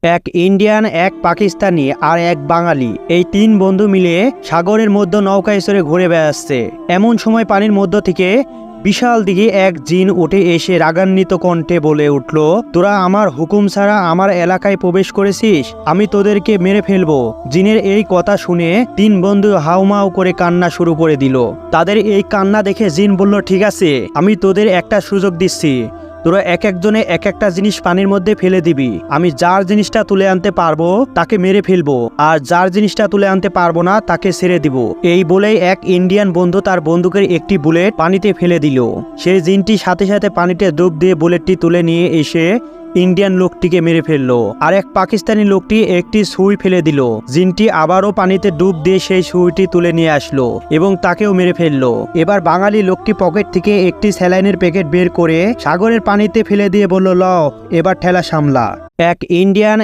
এক ইন্ডিয়ান, এক পাকিস্তানি আর এক বাঙালি, এই তিন বন্ধু মিলে সাগরের মধ্যে নৌকায় চড়ে ঘুরে বেড়াচ্ছে। এমন সময় পানির মধ্য থেকে বিশাল দিকে এক জিন উঠে এসে রাগান্বিত কণ্ঠে বলে উঠল, তোরা আমার হুকুম ছাড়া আমার এলাকায় প্রবেশ করেছিস, আমি তোদেরকে মেরে ফেলবো। জিনের এই কথা শুনে তিন বন্ধু হাউমাউ করে কান্না শুরু করে দিল। তাদের এই কান্না দেখে জিন বলল, ঠিক আছে, আমি তোদের একটা সুযোগ দিচ্ছি। তোরা এক একজনে এক একটা জিনিস পানির মধ্যে ফেলে দিবি। আমি যার জিনিসটা তুলে আনতে পারবো তাকে মেরে ফেলবো, আর যার জিনিসটা তুলে আনতে পারবো না তাকে ছেড়ে দিব। এই বলেই এক ইন্ডিয়ান বন্ধু তার বন্দুকের একটি বুলেট পানিতে ফেলে দিল। সেই জিনটি সাথে সাথে পানিতে ডুব দিয়ে বুলেটটি তুলে নিয়ে এসে ইন্ডিয়ান লোকটিকে মেরে ফেললো। আর এক পাকিস্তানি লোকটি একটি সুই ফেলে দিল। জিনটি আবারও পানিতে ডুব দিয়ে সেই সুইটি তুলে নিয়ে আসলো এবং তাকেও মেরে ফেললো। এবার বাঙালি লোকটি পকেট থেকে একটি স্যালাইনের প্যাকেট বের করে সাগরের পানিতে ফেলে দিয়ে বলল, লও এবার ঠেলা সামলা। এক ইন্ডিয়ান